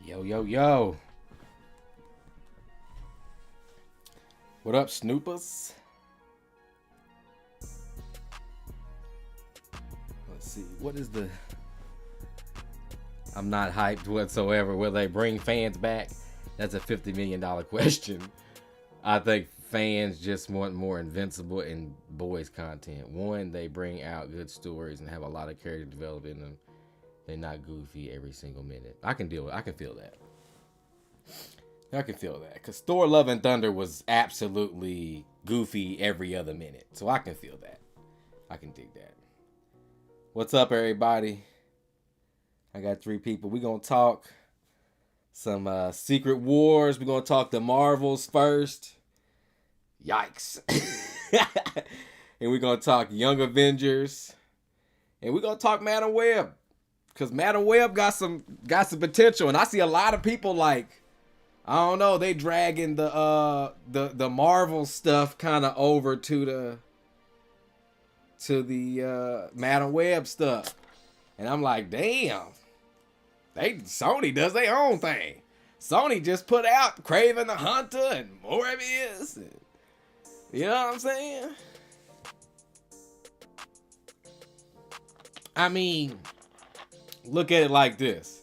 Yo, yo, yo. What up, Snoopers? Let's see. What is the... I'm not hyped whatsoever. Will they bring fans back? That's a $50 million question. I think fans just want more Invincible and boys content. One, they bring out good stories and have a lot of character development in them. They're not goofy every single minute. I can deal with it. I can feel that. Because Thor Love and Thunder was absolutely goofy every other minute. So I can feel that. I can dig that. What's up, everybody? I got 3 people. We're going to talk some Secret Wars. We're going to talk the Marvels first. Yikes. And we're going to talk Young Avengers. And we're going to talk Madam Web. Because Madam Web got some potential. And I see a lot of people like, I don't know, they dragging the Marvel stuff kind of over to the Madam Web stuff. And I'm like, damn. Sony does their own thing. Sony just put out Kraven the Hunter and Morbius. And, you know what I'm saying? I mean, look at it like this.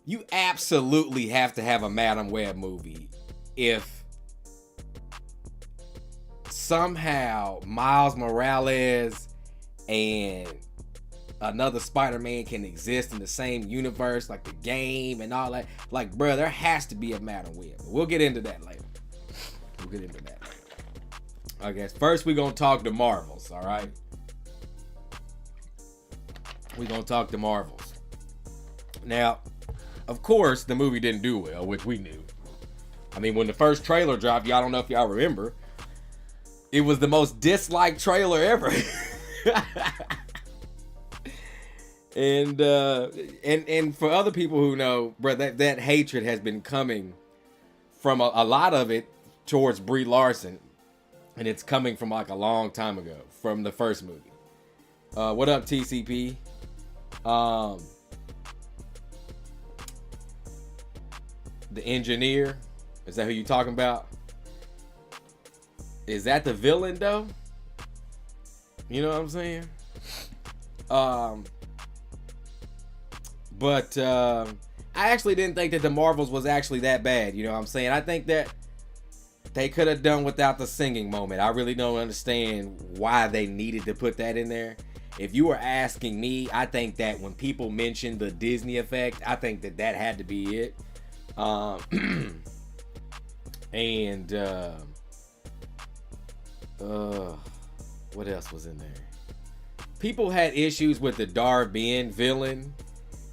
You absolutely have to have a Madam Web movie if somehow Miles Morales and another Spider-Man can exist in the same universe, like the game and all that. Like, bro, there has to be a Madam Web. We'll get into that later. I guess first we're going to talk the Marvels, all right? We're going to talk the Marvels. Now, of course, the movie didn't do well, which we knew. I mean, when the first trailer dropped, y'all don't know if y'all remember, it was the most disliked trailer ever. And for other people who know, bro, that hatred has been coming from a lot of it towards Brie Larson, and it's coming from like a long time ago, from the first movie. What up, TCP? The engineer, is that who you talking about? Is that the villain though? You know what I'm saying? But I actually didn't think that the Marvels was actually that bad. You know what I'm saying? I think that they could have done without the singing moment. I really don't understand why they needed to put that in there. If you were asking me, I think that when people mention the Disney effect, I think that had to be it. And what else was in there? People had issues with the Dar-Benn villain.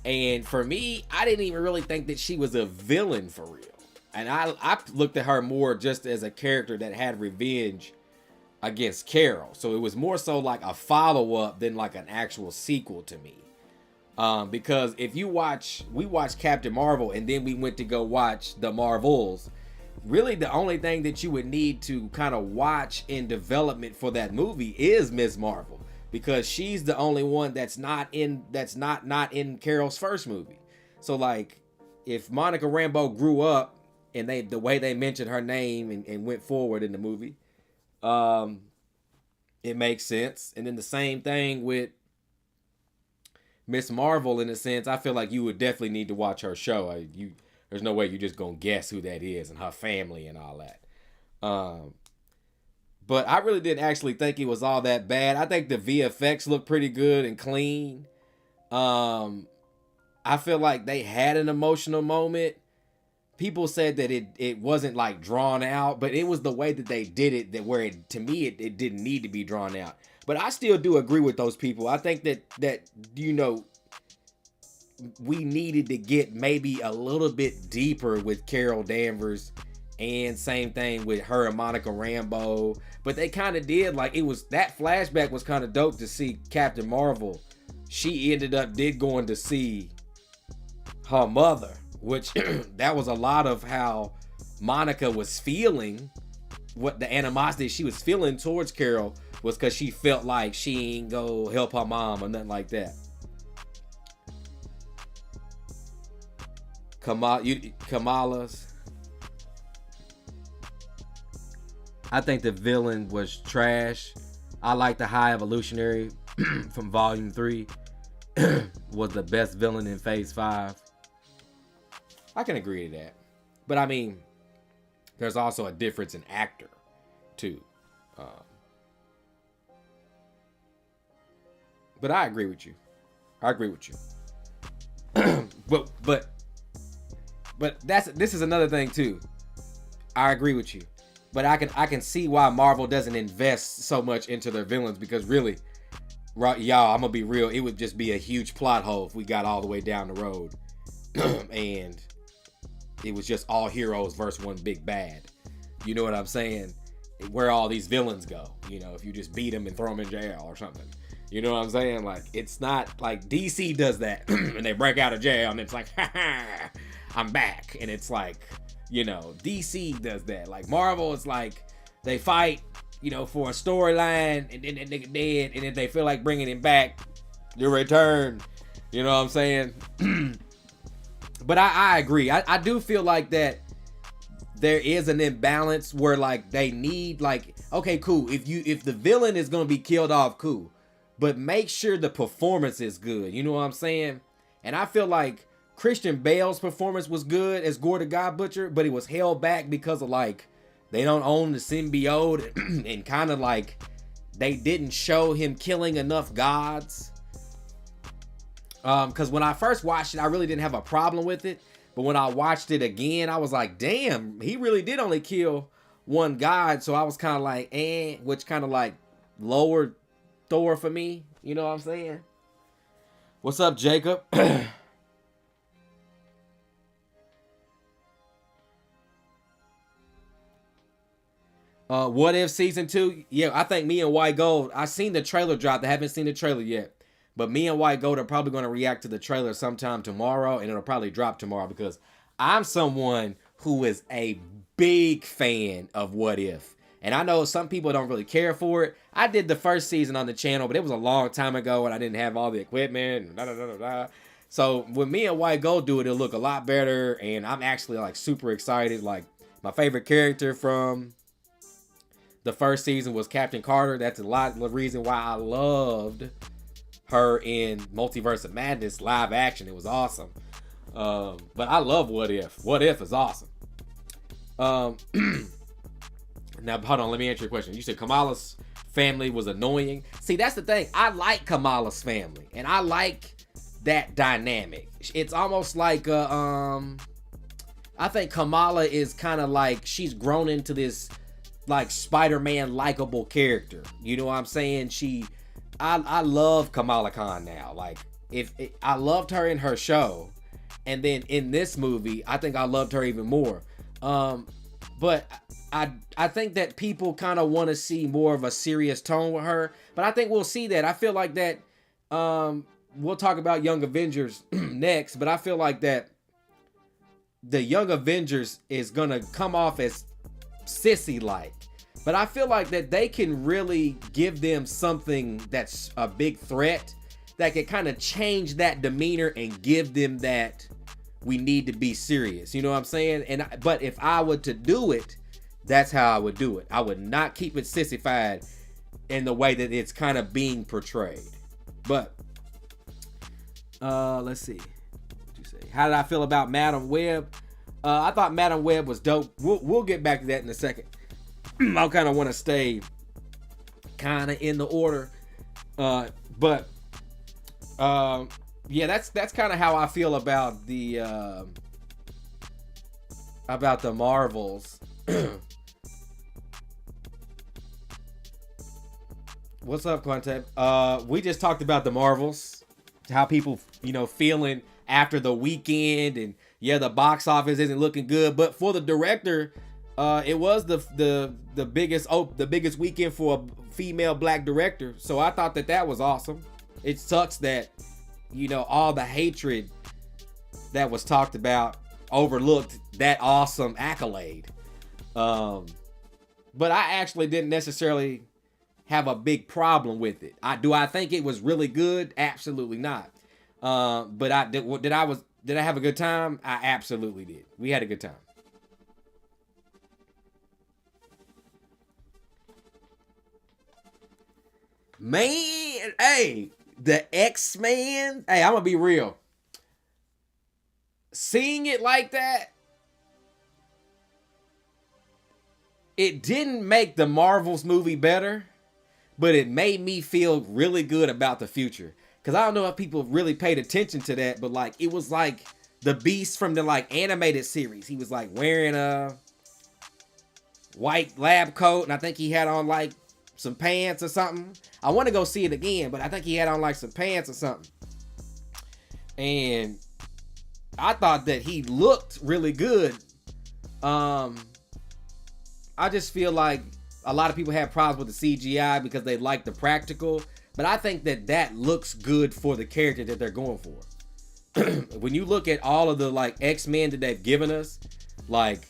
And for me, I didn't even really think that she was a villain for real. And I looked at her more just as a character that had revenge against Carol. So it was more so like a follow-up than like an actual sequel to me. Because if we watched Captain Marvel and then we went to go watch the Marvels, really the only thing that you would need to kind of watch in development for that movie is Ms. Marvel. Because she's the only one that's not in Carol's first movie. So like, if Monica Rambeau grew up and the way they mentioned her name and went forward in the movie, it makes sense. And then the same thing with Miss Marvel, in a sense, I feel like you would definitely need to watch her show. There's no way you're just gonna guess who that is and her family and all that. But I really didn't actually think it was all that bad. I think the VFX looked pretty good and clean. I feel like they had an emotional moment. People said that it wasn't like drawn out, but it was the way that they did it to me it didn't need to be drawn out. But I still do agree with those people. I think that you know, we needed to get maybe a little bit deeper with Carol Danvers, and same thing with her and Monica Rambeau. But they kind of did, like, it was, that flashback was kind of dope to see Captain Marvel. She did going to see her mother, which that was a lot of how Monica was feeling, what the animosity she was feeling towards Carol was because she felt like she ain't go help her mom or nothing like that. Kamala's. I think the villain was trash. I like the High Evolutionary from Volume 3. Was the best villain in Phase 5. I can agree to that. But I mean, there's also a difference in actor, too. But I agree with you. But this is another thing too. I agree with you. But I can see why Marvel doesn't invest so much into their villains, because really, right, y'all, I'm gonna be real, it would just be a huge plot hole if we got all the way down the road and it was just all heroes versus one big bad. You know what I'm saying? Where all these villains go, you know, if you just beat them and throw them in jail or something. You know what I'm saying? Like, it's not like DC does that and they break out of jail and it's like, ha ha, I'm back. And it's like, you know, DC does that. Like, Marvel is like, they fight, you know, for a storyline, and then that nigga dead, and if they feel like bringing him back, you return. You know what I'm saying? But I agree. I do feel like that there is an imbalance where, like, they need, like, okay, cool. If the villain is gonna be killed off, cool. But make sure the performance is good. You know what I'm saying? And I feel like Christian Bale's performance was good as Gore the God Butcher, but it was held back because of, like, they don't own the symbiote and kind of like they didn't show him killing enough gods. Because when I first watched it, I really didn't have a problem with it. But when I watched it again, I was like, damn, he really did only kill one god. So I was kind of like, which kind of like lowered Thor for me. You know what I'm saying? What's up, Jacob? What If Season 2? Yeah, I think me and White Gold, I seen the trailer drop. I haven't seen the trailer yet. But me and White Gold are probably going to react to the trailer sometime tomorrow, and it'll probably drop tomorrow because I'm someone who is a big fan of What If. And I know some people don't really care for it. I did the first season on the channel, but it was a long time ago and I didn't have all the equipment. So when me and White Gold do it, it'll look a lot better. And I'm actually like super excited. Like, my favorite character from the first season was Captain Carter. That's a lot of the reason why I loved her in Multiverse of Madness live action. It was awesome. But I love What If. What If is awesome. Now, hold on. Let me answer your question. You said Kamala's family was annoying. See, that's the thing. I like Kamala's family, and I like that dynamic. It's almost like, I think Kamala is kind of like, she's grown into this, like, Spider-Man likable character. You know what I'm saying? I love Kamala Khan now. Like, I loved her in her show, and then in this movie, I think I loved her even more. But I think that people kind of want to see more of a serious tone with her. But I think we'll see that. I feel like that, we'll talk about Young Avengers next, but I feel like that the Young Avengers is going to come off as sissy-like. But I feel like that they can really give them something that's a big threat that can kind of change that demeanor and give them that we need to be serious. You know what I'm saying? But if I were to do it, that's how I would do it. I would not keep it sissified in the way that it's kind of being portrayed. But let's see. What you say? How did I feel about Madam Web? I thought Madam Web was dope. We'll get back to that in a second. I kind of want to stay kind of in the order. But yeah, that's kind of how I feel about the Marvels. What's up, Quantep? We just talked about the Marvels, how people, feeling after the weekend, and yeah, the box office isn't looking good, but for the director, it was the biggest weekend for a female black director. So I thought that was awesome. It sucks that, all the hatred that was talked about overlooked that awesome accolade. But I actually didn't necessarily have a big problem with it. Do I think it was really good? Absolutely not. But Did I have a good time? I absolutely did. We had a good time. Man, hey, the X-Men. Hey, I'm gonna be real. Seeing it like that, it didn't make the Marvels movie better, but it made me feel really good about the future. Cause I don't know if people really paid attention to that, but like it was like the Beast from the like animated series. He was like wearing a white lab coat, and I think he had on like some pants or something. I want to go see it again, but I think he had on like some pants or something. And I thought that he looked really good. I just feel like a lot of people have problems with the CGI because they like the practical, but I think that that looks good for the character that they're going for. When you look at all of the like X-Men that they've given us, like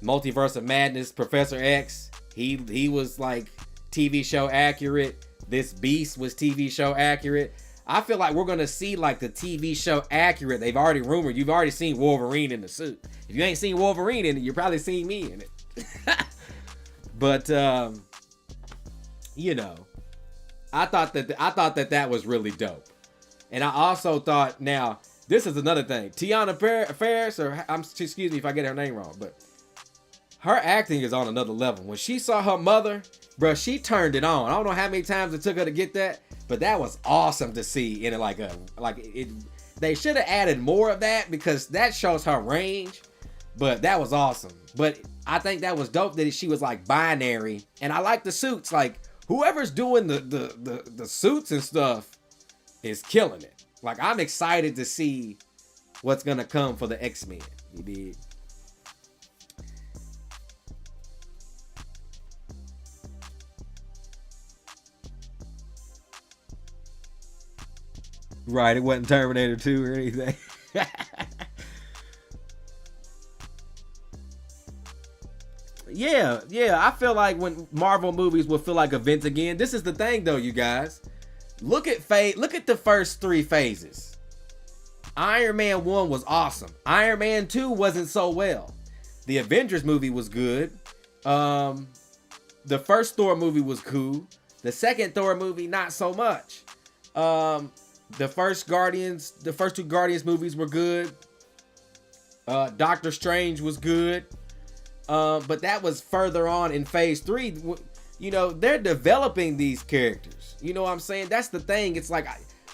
Multiverse of Madness, Professor X, he was like TV show accurate. This Beast was TV show accurate. I feel like we're gonna see like the TV show accurate. They've already rumored. You've already seen Wolverine in the suit. If you ain't seen Wolverine in it, you're probably seen me in it. But you know, I thought that was really dope. And I also thought, now this is another thing. Tiana Ferris, or excuse me if I get her name wrong, but her acting is on another level. When she saw her mother, bro, she turned it on. I don't know how many times it took her to get that, but that was awesome to see in it. They should have added more of that because that shows her range. But that was awesome. But I think that was dope that she was like binary, and I like the suits. Like whoever's doing the suits and stuff is killing it. Like I'm excited to see what's gonna come for the X-Men. You did. Right, it wasn't Terminator 2 or anything. Yeah, I feel like when Marvel movies will feel like events again. This is the thing though, you guys. Look at the first 3 phases. Iron Man 1 was awesome. Iron Man 2 wasn't so well. The Avengers movie was good. The first Thor movie was cool. The second Thor movie, not so much. The first two Guardians movies were good. Doctor Strange was good. But that was further on in phase 3. You know, they're developing these characters. You know what I'm saying? That's the thing. It's like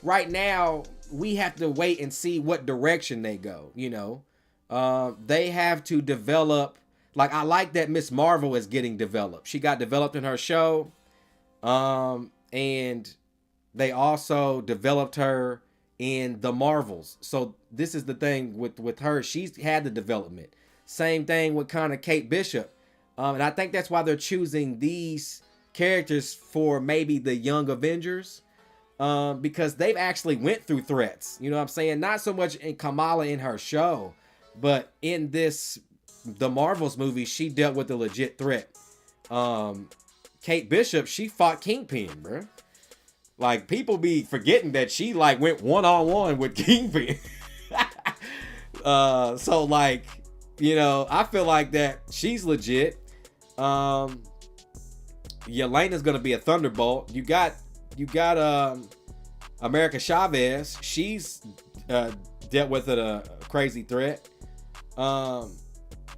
right now we have to wait and see what direction they go. You know, they have to develop. Like I like that Miss Marvel is getting developed. She got developed in her show, and they also developed her in the Marvels. So this is the thing with her. She's had the development. Same thing with kind of Kate Bishop. And I think that's why they're choosing these characters for maybe the young Avengers. Because they've actually went through threats. You know what I'm saying? Not so much in Kamala in her show, but in the Marvels movie, she dealt with a legit threat. Kate Bishop, she fought Kingpin, bro. Like people be forgetting that she like went one-on-one with Kingpin. So like, you know, I feel like that she's legit. Yelena's gonna be a Thunderbolt. You got America Chavez. She's dealt with a crazy threat.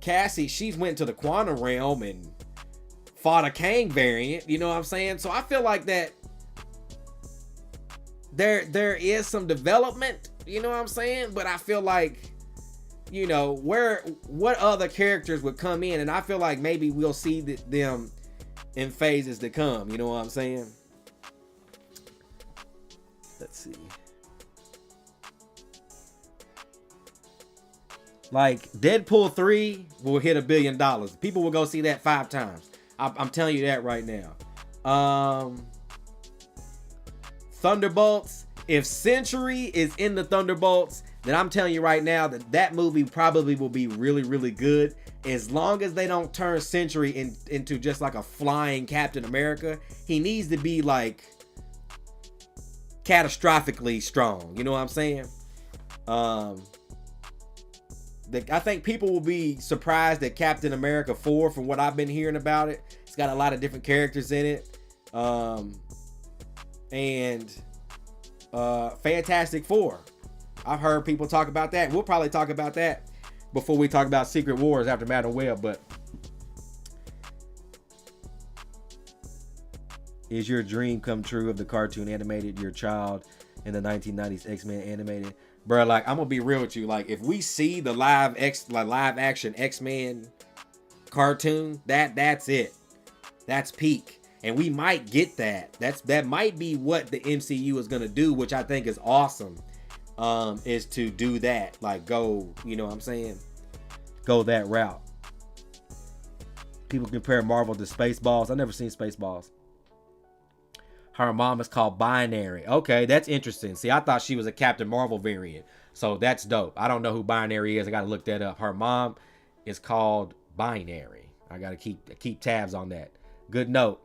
Cassie, she's went to the quantum realm and fought a Kang variant. You know what I'm saying? So I feel like that there is some development. You know what I'm saying? But I feel like, you know, what other characters would come in, and I feel like maybe we'll see them in phases to come. You know what I'm saying? Let's see. Like Deadpool 3 will hit $1 billion. People will go see that 5 times. I'm telling you that right now. Thunderbolts. If Century is in the Thunderbolts, then I'm telling you right now that movie probably will be really, really good. As long as they don't turn Century into just like a flying Captain America. He needs to be like catastrophically strong. You know what I'm saying? I think people will be surprised at Captain America 4 from what I've been hearing about it. It's got a lot of different characters in it. And Fantastic Four. I've heard people talk about that. We'll probably talk about that before we talk about Secret Wars after Madam Web. But is your dream come true of the cartoon animated your child in the 1990s X-Men animated? Bro, like, I'm gonna be real with you. Like, if we see the live action X-Men cartoon, that's it. That's peak. And we might get that. That might be what the MCU is gonna do, which I think is awesome. Is to do that. Like, go, you know what I'm saying? Go that route. People compare Marvel to Spaceballs. I've never seen Spaceballs. Her mom is called Binary. Okay, that's interesting. See, I thought she was a Captain Marvel variant. So that's dope. I don't know who Binary is. I got to look that up. Her mom is called Binary. I got to keep tabs on that. Good note.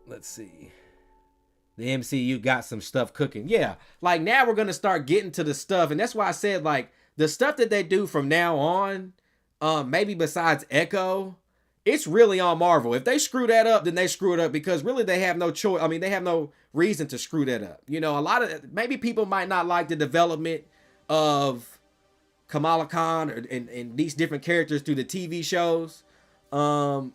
Let's see. The MCU got some stuff cooking. Yeah, like now we're going to start getting to the stuff. And that's why I said, like, the stuff that they do from now on, maybe besides Echo, it's really on Marvel. If they screw that up, then they screw it up because really they have no choice. I mean, they have no reason to screw that up. You know, a lot of, maybe people might not like the development of Kamala Khan and these different characters through the TV shows. But,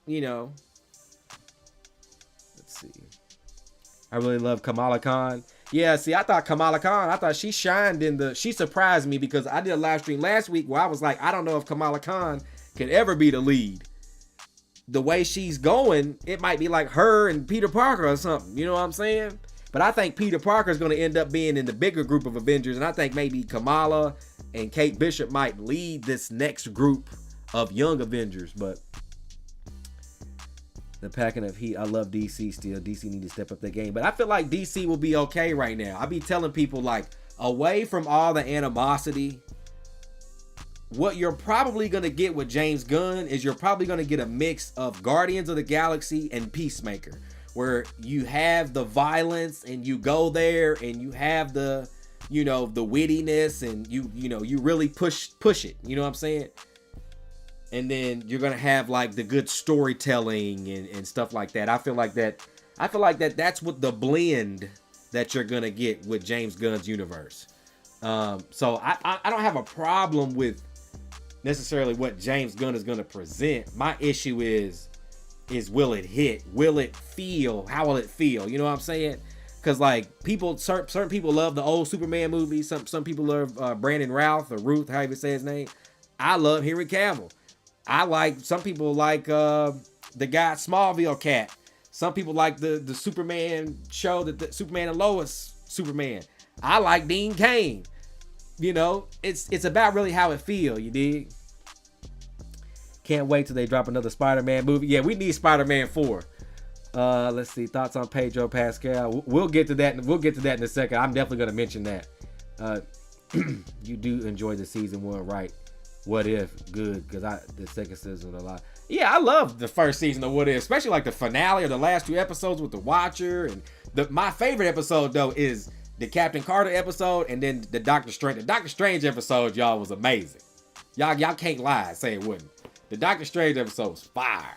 you know, let's see. I really love Kamala Khan. Yeah, see, I thought she shined she surprised me because I did a live stream last week where I was like, I don't know if Kamala Khan can ever be the lead. The way she's going, it might be like her and Peter Parker or something. You know what I'm saying? But I think Peter Parker is going to end up being in the bigger group of Avengers. And I think maybe Kamala and Kate Bishop might lead this next group of young Avengers. But the packing of heat, I love DC still. DC need to step up their game. But I feel like DC will be okay right now. I be telling people, like, away from all the animosity, what you're probably going to get with James Gunn is you're probably going to get a mix of Guardians of the Galaxy and Peacemaker, where you have the violence and you go there and you have the, you know, the wittiness and you really push it. You know what I'm saying? And then you're going to have like the good storytelling and stuff like that. I feel like that's what the blend that you're going to get with James Gunn's universe. So I don't have a problem with necessarily what James Gunn is going to present. My issue is will it hit? Will it feel? How will it feel? You know what I'm saying? Because like certain people love the old Superman movies. Some people love Brandon Routh or Ruth, however you say his name. I love Henry Cavill. Some people like the guy Smallville cat. Some people like the Superman show, the Superman and Lois Superman. I like Dean Cain. You know, it's about really how it feel, you dig? Can't wait till they drop another Spider-Man movie. Yeah, we need Spider-Man 4. Let's see, thoughts on Pedro Pascal. We'll get to that. We'll get to that in a second. I'm definitely going to mention that. You do enjoy the season 1, right? What If, good, because the second season a lot. Yeah, I love the first season of What If, especially like the finale or the last 2 episodes with the Watcher. And my favorite episode though is the Captain Carter episode and then the Doctor Strange. The Doctor Strange episode, y'all, was amazing. Y'all can't lie and say it wouldn't. The Doctor Strange episode was fire.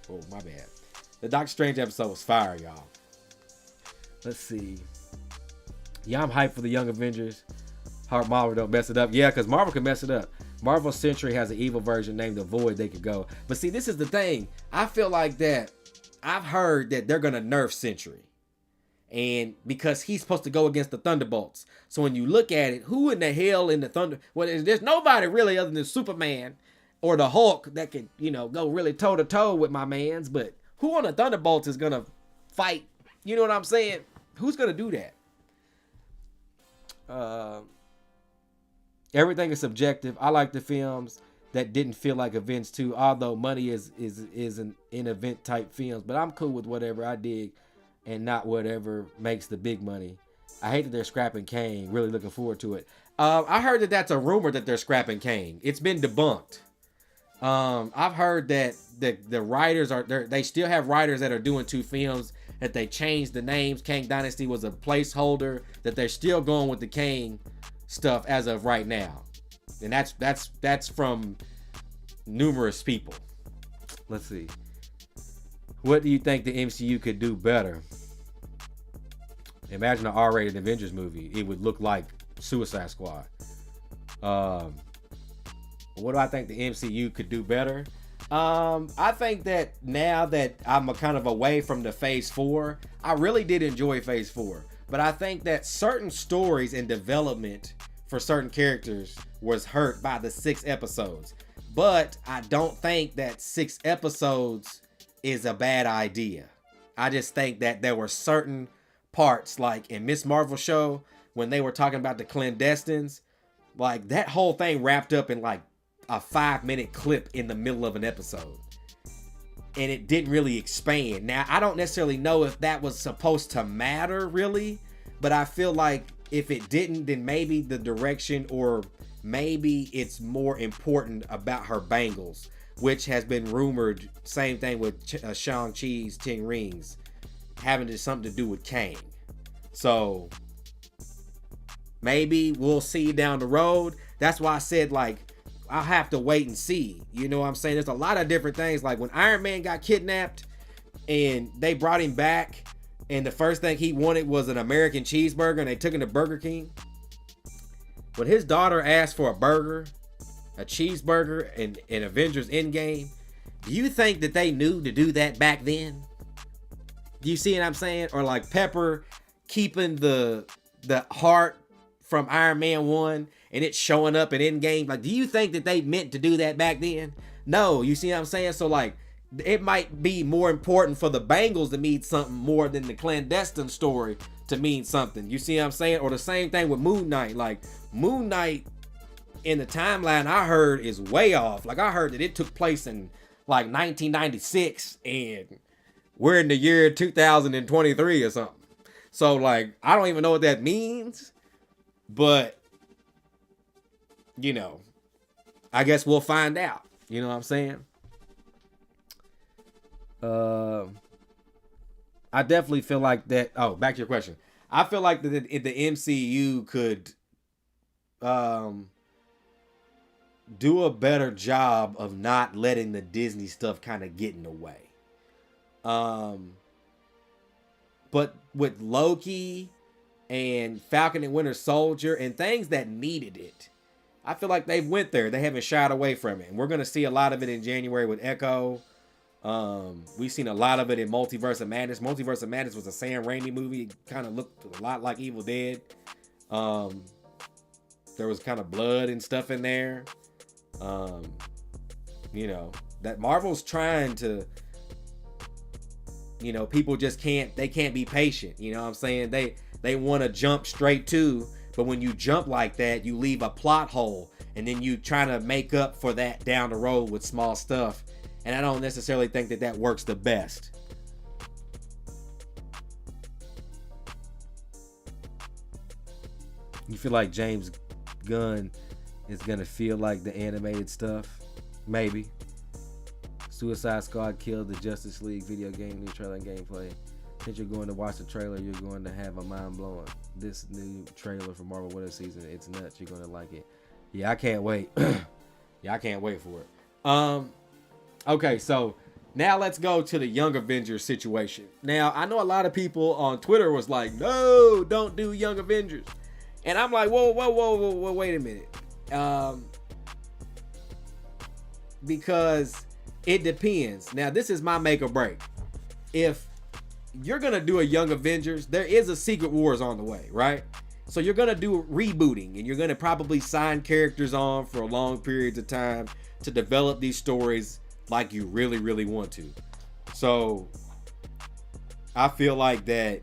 Oh, my bad. The Doctor Strange episode was fire, y'all. Let's see. Yeah, I'm hyped for the Young Avengers. Hope Marvel don't mess it up. Yeah, because Marvel can mess it up. Marvel Century has an evil version named The Void they could go. But see, this is the thing. I feel like that I've heard that they're going to nerf Century. And because he's supposed to go against the Thunderbolts. So when you look at it, who in the hell in the Thunder... Well, there's nobody really other than Superman or the Hulk that can, go really toe-to-toe with my mans. But who on the Thunderbolts is going to fight? You know what I'm saying? Who's going to do that? Everything is subjective. I like the films that didn't feel like events too, although money is in event type films. But I'm cool with whatever I dig and not whatever makes the big money. I hate that they're scrapping Kane. Really looking forward to it. I heard that that's a rumor that they're scrapping Kane. It's been debunked. I've heard that the writers they still have writers that are doing 2 films, that they changed the names. Kang Dynasty was a placeholder, that they're still going with the Kang stuff as of right now. And that's from numerous people. Let's see. What do you think the MCU could do better? Imagine an R-rated Avengers movie. It would look like Suicide Squad. What do I think the MCU could do better? I think that now that I'm kind of away from the Phase 4, I really did enjoy Phase 4. But I think that certain stories and development for certain characters was hurt by the 6 episodes. But I don't think that 6 episodes is a bad idea. I just think that there were certain parts, like in Miss Marvel show, when they were talking about the clandestines, like that whole thing wrapped up in like a 5-minute clip in the middle of an episode. And it didn't really expand. Now, I don't necessarily know if that was supposed to matter really, but I feel like if it didn't, then maybe the direction, or maybe it's more important about her bangles, which has been rumored, same thing with Shang-Chi's 10 rings, having something to do with Kang. So maybe we'll see down the road. That's why I said, like, I'll have to wait and see. You know what I'm saying? There's a lot of different things. Like when Iron Man got kidnapped and they brought him back, and the first thing he wanted was an American cheeseburger, and they took him to Burger King. When his daughter asked for a burger, a cheeseburger, in Avengers Endgame, do you think that they knew to do that back then? Do you see what I'm saying? Or like Pepper keeping the heart from Iron Man 1 and it showing up in Endgame. Like, do you think that they meant to do that back then? No, you see what I'm saying? So like, it might be more important for the Bengals to mean something more than the clandestine story to mean something. You see what I'm saying? Or the same thing with Moon Knight. Like, Moon Knight in the timeline I heard is way off. Like, I heard that it took place in like 1996 and we're in the year 2023 or something. So like, I don't even know what that means, but you know, I guess we'll find out. You know what I'm saying? I definitely feel like that. Oh, back to your question. I feel like the MCU could do a better job of not letting the Disney stuff kind of get in the way. But with Loki and Falcon and Winter Soldier and things that needed it, I feel like they've went there. They haven't shied away from it. And we're going to see a lot of it in January with Echo. We've seen a lot of it in Multiverse of Madness. Multiverse of Madness was a Sam Raimi movie. It kind of looked a lot like Evil Dead. There was kind of blood and stuff in there. You know, that Marvel's trying to, you know, people just can't be patient. You know what I'm saying? They want to jump straight to, but when you jump like that, you leave a plot hole, and then you try to make up for that down the road with small stuff. And I don't necessarily think that works the best. You feel like James Gunn is going to feel like the animated stuff? Maybe. Suicide Squad killed the Justice League video game, new trailer and gameplay. Since you're going to watch the trailer, you're going to have a mind blowing. This new trailer for Marvel Winter Season, it's nuts. You're going to like it. Yeah, I can't wait. Yeah, I can't wait for it. Okay, so now let's go to the Young Avengers situation. Now, I know a lot of people on Twitter was like, no, don't do Young Avengers. And I'm like, whoa, wait a minute. Because it depends. Now, this is my make or break. If you're going to do a Young Avengers, there is a Secret Wars on the way, right? So you're going to do rebooting, and you're going to probably sign characters on for long periods of time to develop these stories like you really, really want to. So I feel like that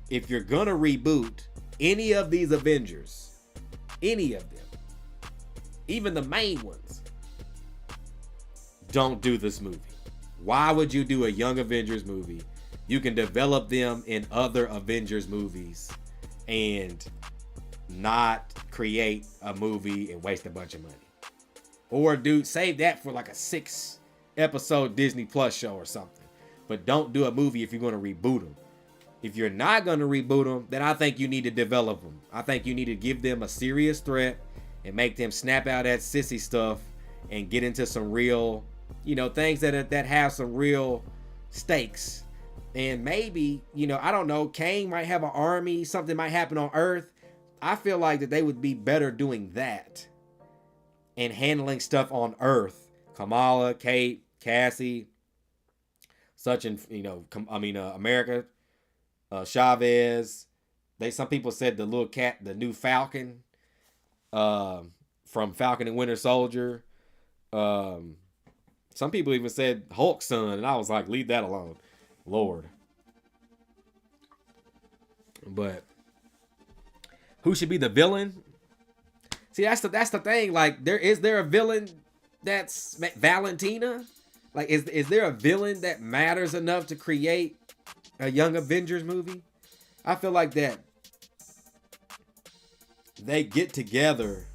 if you're going to reboot any of these Avengers, any of them, even the main ones, don't do this movie. Why would you do a Young Avengers movie? You can develop them in other Avengers movies and not create a movie and waste a bunch of money. Or dude, save that for like a 6-episode Disney Plus show or something. But don't do a movie if you're going to reboot them. If you're not going to reboot them, then I think you need to develop them. I think you need to give them a serious threat and make them snap out that sissy stuff and get into some real, things that have some real stakes. And maybe, I don't know, Kang might have an army, something might happen on Earth. I feel like that they would be better doing that and handling stuff on Earth. Kamala, Kate, Cassie, America, Chavez. Some people said the little cat, the new Falcon, from Falcon and Winter Soldier. Some people even said Hulk's son, and I was like, leave that alone, Lord. But who should be the villain? See, that's the thing. Like, is there a villain that's Valentina? Like, is there a villain that matters enough to create a Young Avengers movie? I feel like that they get together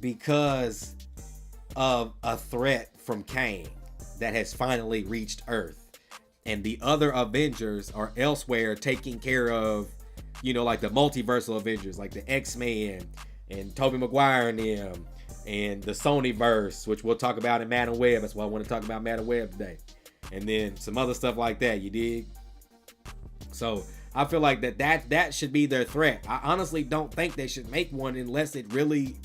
because of a threat from Kang that has finally reached Earth. And the other Avengers are elsewhere taking care of, like the multiversal Avengers, like the X-Men and Tobey Maguire and them, and the Sonyverse, which we'll talk about in Madam Web. That's why I want to talk about Madam Web today. And then some other stuff like that, you dig? So I feel like that should be their threat. I honestly don't think they should make one unless it really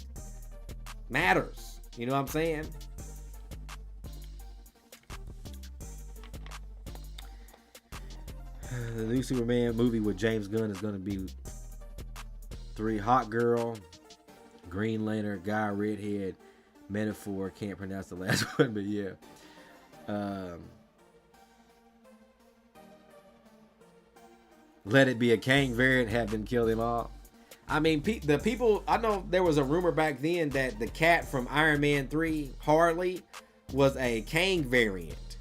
matters. You know what I'm saying? The new Superman movie with James Gunn is going to be 3 Hot Girl, Green Lantern, Guy Redhead, Metaphor. Can't pronounce the last one, but yeah. Let It Be a Kang variant, have been killed them all. I mean, the people, I know there was a rumor back then that the cat from Iron Man 3, Harley, was a Kang variant.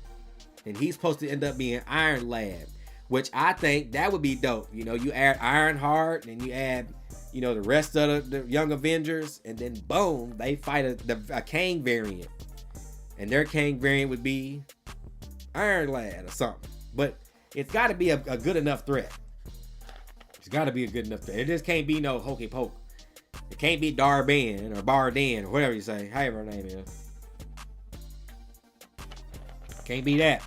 And he's supposed to end up being Iron Lad, which I think that would be dope. You add Ironheart and you add, the rest of the Young Avengers, and then boom, they fight a Kang variant. And their Kang variant would be Iron Lad or something. But it's got to be a good enough threat. It's got to be a good enough threat. It just can't be no hokey poke. It can't be Darban or Bardan or whatever you say, however her name is. Can't be that.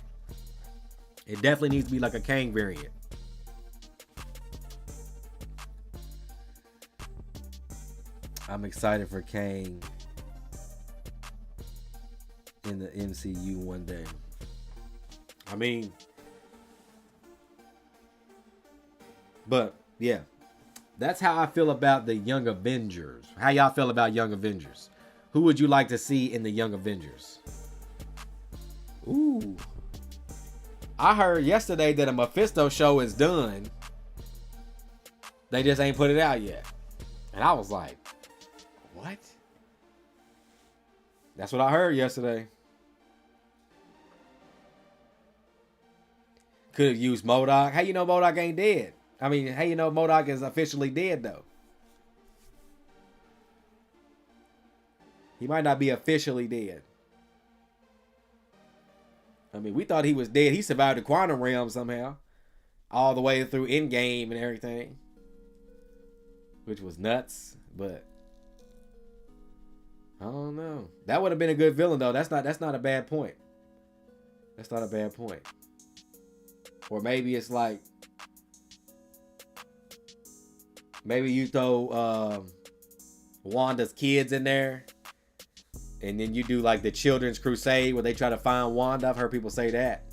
It definitely needs to be like a Kang variant. I'm excited for Kang in the MCU one day. I mean, but yeah, that's how I feel about the Young Avengers. How y'all feel about Young Avengers? Who would you like to see in the Young Avengers? Ooh. I heard yesterday that a Mephisto show is done. They just ain't put it out yet. And I was like, what? That's what I heard yesterday. Could have used MODOK. How you know MODOK ain't dead? I mean, how you know MODOK is officially dead, though? He might not be officially dead. I mean, we thought he was dead. He survived the quantum realm somehow. All the way through Endgame and everything. Which was nuts, but I don't know. That would have been a good villain, though. That's not a bad point. That's not a bad point. Or maybe it's like, maybe you throw Wanda's kids in there, and then you do like the Children's Crusade where they try to find Wanda. I've heard people say that.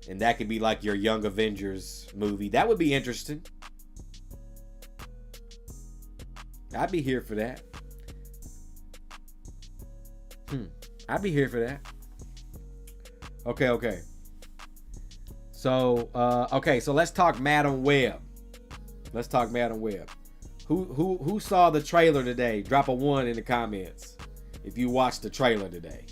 And that could be like your Young Avengers movie. That would be interesting. I'd be here for that. I'd be here for that. Okay. So, so let's talk Madam Web. Let's talk Madam Web. Who saw the trailer today? Drop a 1 in the comments if you watched the trailer today.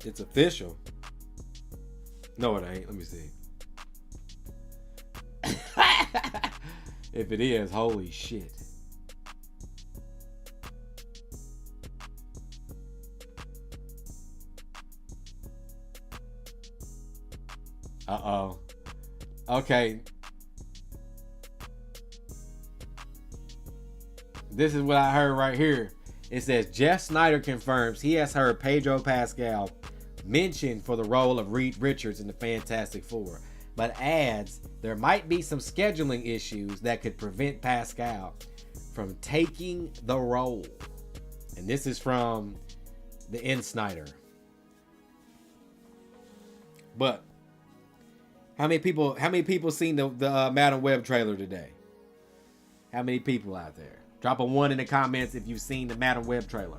It's official. No, it ain't. Let me see. If it is, holy shit. Uh-oh. Okay. This is what I heard right here. It says Jeff Snyder confirms he has heard Pedro Pascal mentioned for the role of Reed Richards in the Fantastic Four, but adds there might be some scheduling issues that could prevent Pascal from taking the role. And this is from the N. Snyder. But how many people seen the Madam Web trailer today? How many people out there? Drop a 1 in the comments if you've seen the Madam Web trailer.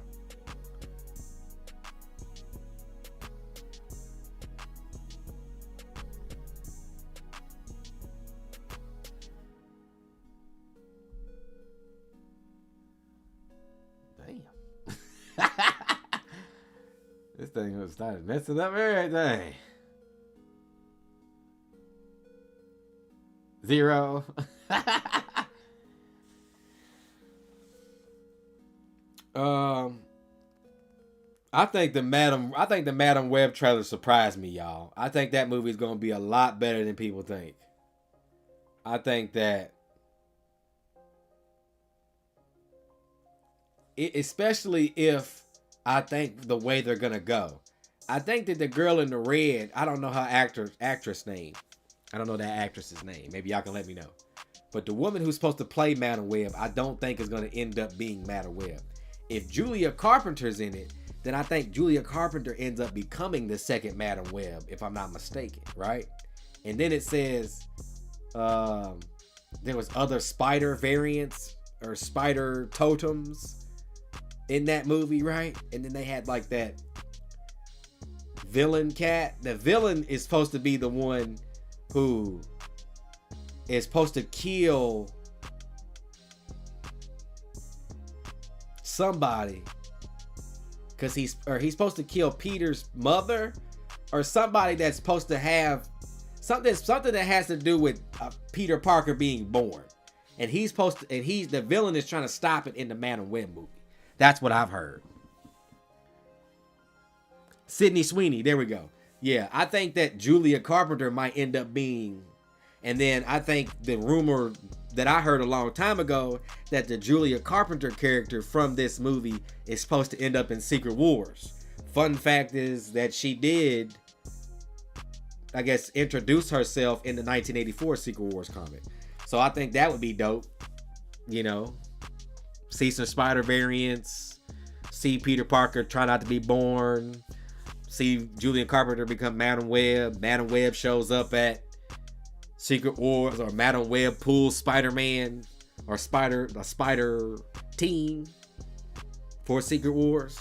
Damn. This thing was started messing up everything. 0. I think the Madam Web trailer surprised me, y'all. I think that movie is gonna be a lot better than people think. I think that especially if I think the way they're gonna go. I think that the girl in the red, I don't know her actress name. I don't know that actress's name. Maybe y'all can let me know. But the woman who's supposed to play Madam Web, I don't think is gonna end up being Madam Web. If Julia Carpenter's in it, then I think Julia Carpenter ends up becoming the second Madam Web, if I'm not mistaken, right? And then it says there was other spider variants or spider totems in that movie, right? And then they had like that villain cat. The villain is supposed to be the one who is supposed to kill somebody, because he's supposed to kill Peter's mother or somebody that's supposed to have something that has to do with Peter Parker being born, and the villain is trying to stop it in the Madam Web movie. That's what I've heard. Sydney Sweeney, there we go. Yeah, I think that Julia Carpenter might end up being, and then I think the rumor that I heard a long time ago that the Julia Carpenter character from this movie is supposed to end up in Secret Wars. Fun fact is that she did, I guess, introduce herself in the 1984 Secret Wars comic. So I think that would be dope. You know, see some spider variants, see Peter Parker try not to be born, see Julia Carpenter become Madam Web. Madam Web shows up at Secret Wars, or Madam Web pulls Spider-Man or a spider team for Secret Wars.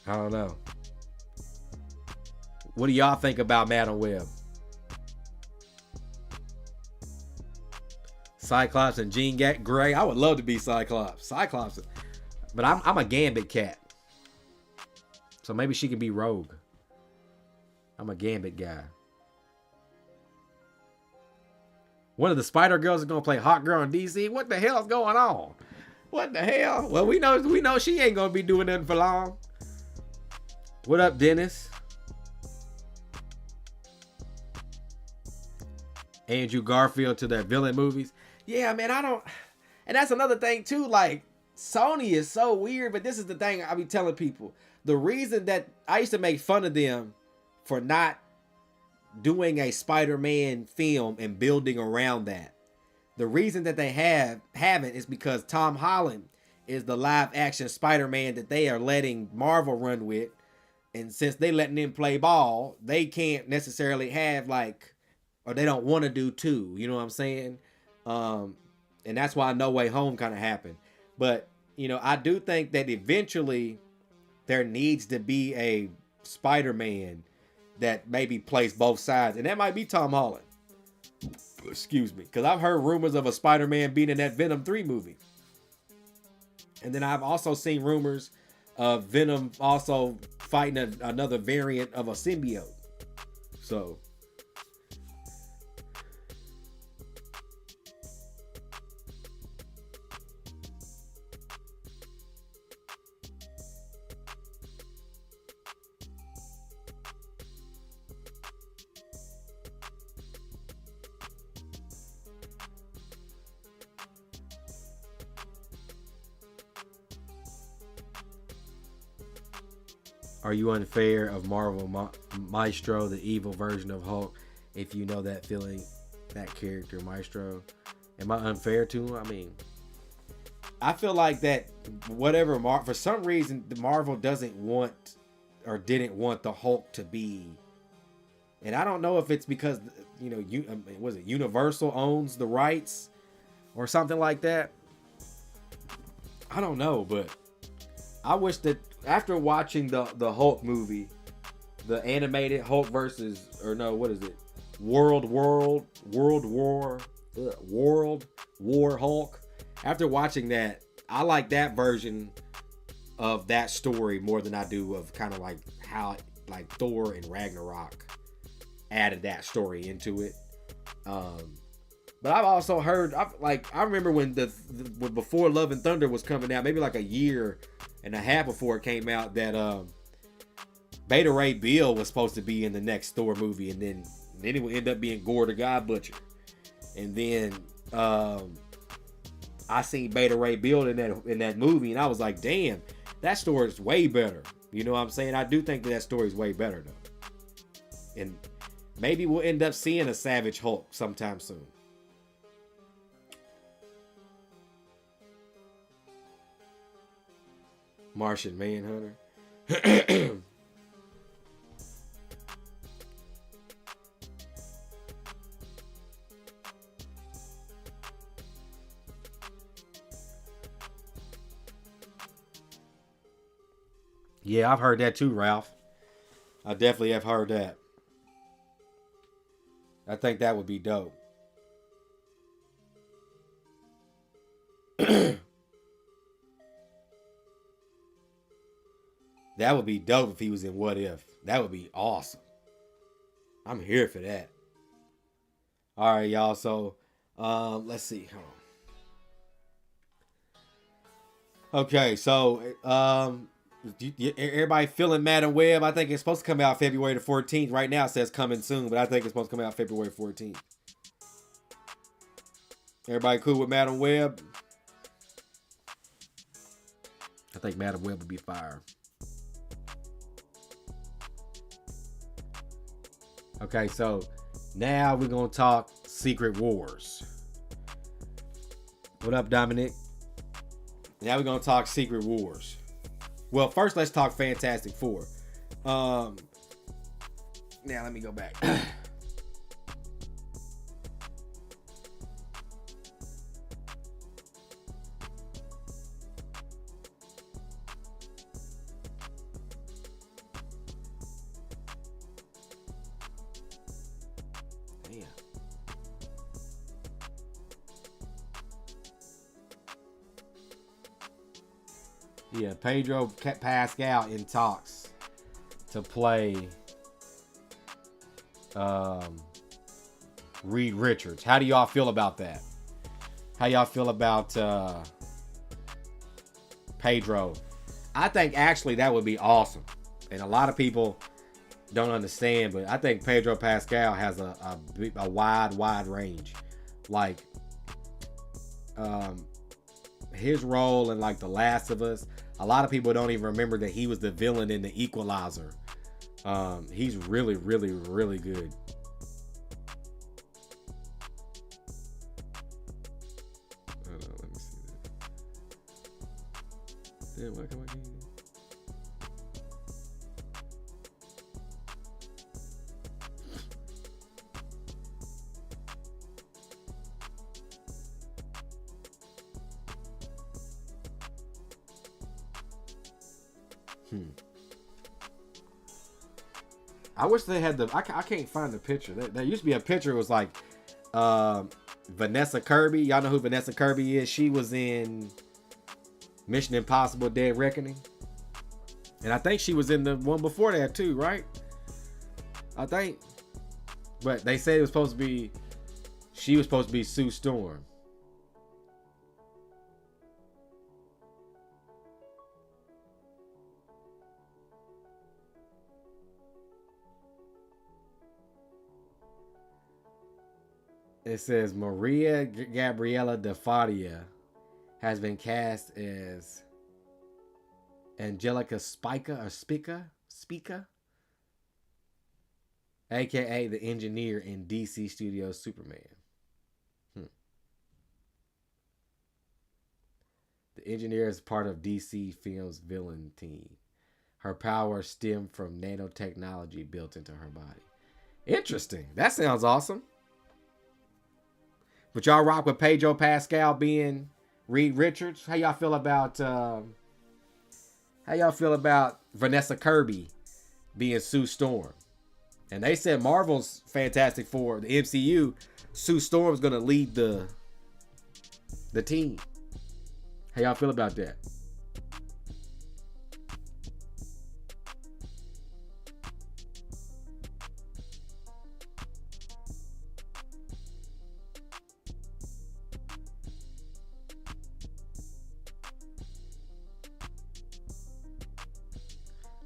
I don't know. What do y'all think about Madam Web? Cyclops and Jean Grey. I would love to be Cyclops. But I'm a Gambit cat. So maybe she can be Rogue. I'm a Gambit guy. One of the Spider Girls is gonna play Hot Girl in DC. What the hell is going on? What the hell? Well, we know she ain't gonna be doing nothing for long. What up, Dennis? Andrew Garfield to their villain movies. Yeah, man, I don't. And that's another thing too. Like, Sony is so weird. But this is the thing I be telling people. The reason that I used to make fun of them for not doing a Spider-Man film and building around that. The reason that they haven't is because Tom Holland is the live action Spider-Man that they are letting Marvel run with. And since they letting him play ball, they can't necessarily have like, or they don't want to do two. You know what I'm saying? And that's why No Way Home kind of happened. But, you know, I do think that eventually there needs to be a Spider-Man that maybe plays both sides. And that might be Tom Holland. Excuse me. Because I've heard rumors of a Spider-Man being in that Venom 3 movie. And then I've also seen rumors Venom also fighting another variant of a symbiote. So are you unfair of Marvel Maestro, the evil version of Hulk? If you know that feeling, that character Maestro, am I unfair to him? I mean, I feel like that whatever for some reason the Marvel doesn't want or didn't want the Hulk to be, and I don't know if it's because was it Universal owns the rights or something like that. I don't know, but I wish that after watching the Hulk movie, the animated Hulk versus, or no, what is it? World War Hulk. After watching that, I like that version of that story more than I do of kind of like how like Thor and Ragnarok added that story into it. But I've also heard, I remember when when before Love and Thunder was coming out, maybe like a year and a half before it came out, that Beta Ray Bill was supposed to be in the next Thor movie, and then it would end up being Gore the God Butcher. And then I seen Beta Ray Bill in that movie, and I was like, damn, that story is way better. You know what I'm saying? I do think that story is way better though. And maybe we'll end up seeing a Savage Hulk sometime soon. Martian Manhunter. Yeah, I've heard that too, Ralph. I definitely have heard that. I think that would be dope. That would be dope if he was in What If. That would be awesome. I'm here for that. All right, y'all. So, let's see. Hold on. Okay, so, everybody feeling Madam Web? I think it's supposed to come out February the 14th. Right now it says coming soon, but I think it's supposed to come out February 14th. Everybody cool with Madam Web? I think Madam Web would be fire. Okay, so now we're going to talk Secret Wars. What up, Dominic? Now we're going to talk Secret Wars. Well, first let's talk Fantastic Four. Now let me go back. Yeah, Pedro Pascal in talks to play Reed Richards. How do y'all feel about that? How y'all feel about Pedro? I think actually that would be awesome. And a lot of people don't understand, but I think Pedro Pascal has a wide range. Like his role in like The Last of Us, a lot of people don't even remember that he was the villain in The Equalizer. He's really, really, really good. Hold on, let me see this. Damn, why come I can't? I wish they had I can't find the picture. There used to be a picture. It was like Vanessa Kirby. Y'all know who Vanessa Kirby is? She was in Mission Impossible: Dead Reckoning. And I think she was in the one before that too, right? I think. But they said it was supposed to be, she was supposed to be Sue Storm. It says Maria Gabriela De Faria has been cast as Angelica Spica, aka the engineer in DC Studios Superman. The engineer is part of DC Films villain team. Her powers stem from nanotechnology built into her body. Interesting. That sounds awesome. But y'all rock with Pedro Pascal being Reed Richards. How y'all feel about Vanessa Kirby being Sue Storm? And they said Marvel's Fantastic Four, the MCU, Sue Storm's gonna lead the team. How y'all feel about that?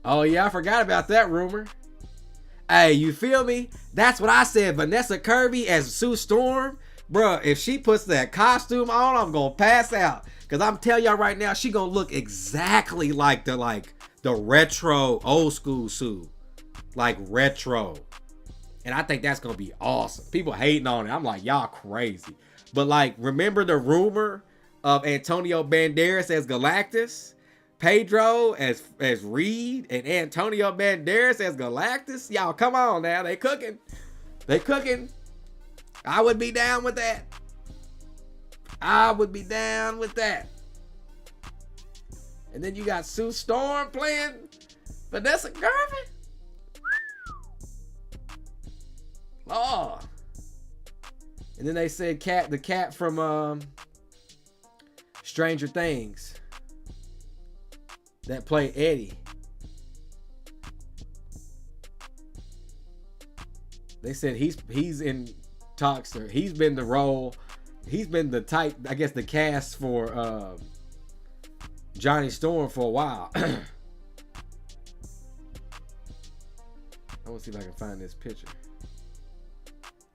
Oh yeah, I forgot about that rumor. Hey, you feel me? That's what I said. Vanessa Kirby as Sue Storm. Bruh, if she puts that costume on, I'm gonna pass out. Cause I'm telling y'all right now, she gonna look exactly like the retro old school Sue. Like retro. And I think that's gonna be awesome. People hating on it. I'm like, y'all crazy. But like, remember the rumor of Antonio Banderas as Galactus? Pedro as Reed and Antonio Banderas as Galactus. Y'all, come on now. They cooking. They cooking. I would be down with that. I would be down with that. And then you got Sue Storm playing Vanessa Kirby. Lord. And then they said the cat from Stranger Things that played Eddie. They said he's in talks. He's been the role. He's been the type, I guess, the cast for Johnny Storm for a while. I want to see if I can find this picture.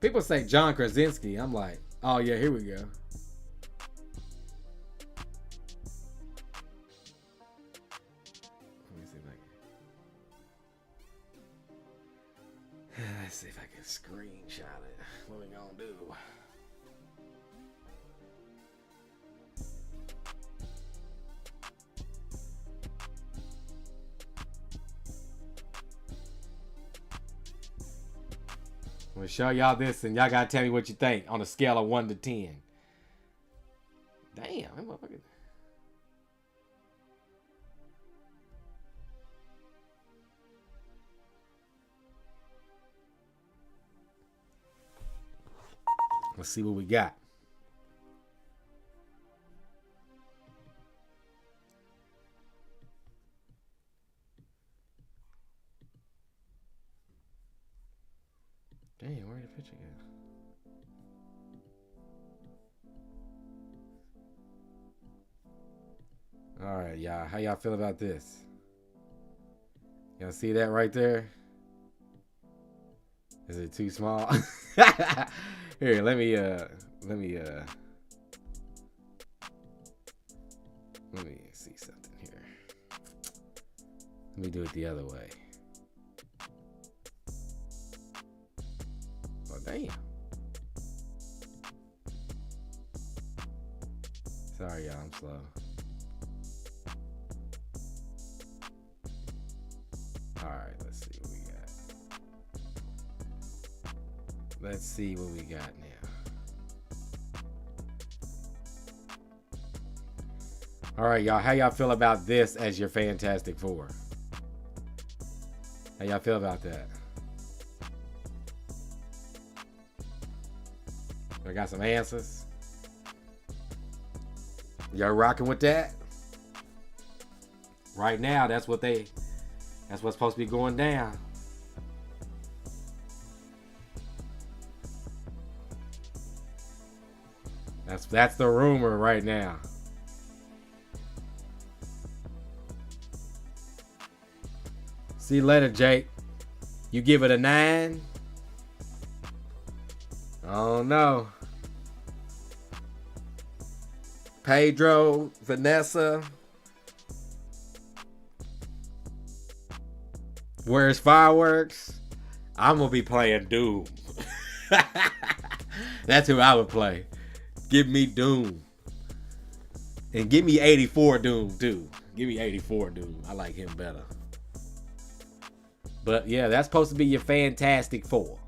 People say John Krasinski. I'm like, oh yeah, here we go. Let's see if I can screenshot it. What we gonna do? I'm gonna show y'all this and y'all gotta tell me what you think on a scale of 1 to 10. Damn, that motherfucker. Let's see what we got. Damn, where did the picture go? All right, y'all. How y'all feel about this? Y'all see that right there? Is it too small? Here, let me see something here. Let me do it the other way. Oh, damn. Sorry, y'all, I'm slow. Alright, let's see what we got. Let's see what we got now. Alright, y'all, how y'all feel about this as your Fantastic Four? How y'all feel about that? I got some answers. Y'all rocking with that? Right now, that's what they That's what's supposed to be going down. That's the rumor right now. See you later, Jake. You give it a 9? I don't know. Pedro, Vanessa. Where's fireworks? I'm gonna be playing Doom. That's who I would play. Give me Doom. And give me 84 Doom too. Give me 84 Doom. I like him better. But yeah, that's supposed to be your Fantastic Four.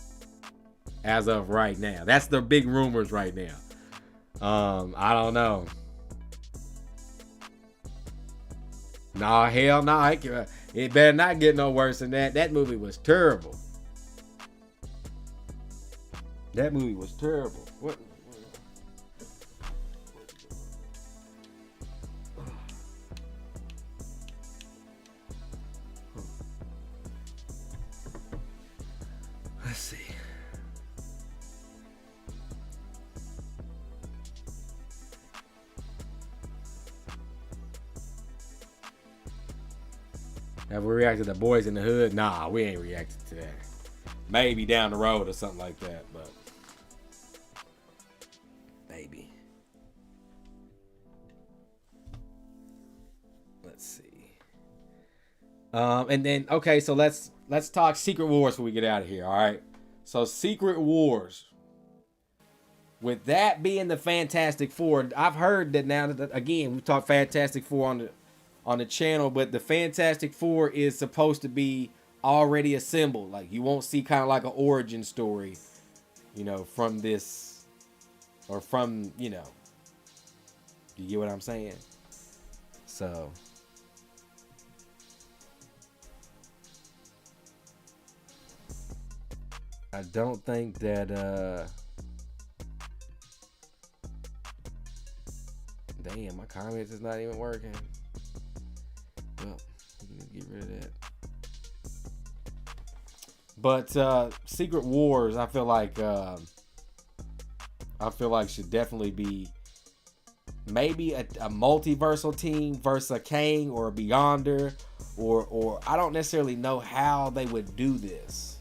As of right now. That's the big rumors right now. I don't know. Nah, hell no. It better not get no worse than that. That movie was terrible. That movie was terrible. What? Let's see. Have we reacted to Boys in the Hood? Nah, we ain't reacted to that. Maybe down the road or something like that, but maybe. Let's see. And then okay, so let's talk Secret Wars before we get out of here. All right. So Secret Wars. With that being the Fantastic Four, I've heard that now that again we talk Fantastic Four on the channel, but the Fantastic Four is supposed to be already assembled. Like you won't see kind of like an origin story, you know, from this or from, you know, you get what I'm saying? So I don't think that damn, my comments is not even working. Well, we can get rid of that. But Secret Wars, I feel like should definitely be maybe a multiversal team versus a Kang or a Beyonder, or I don't necessarily know how they would do this.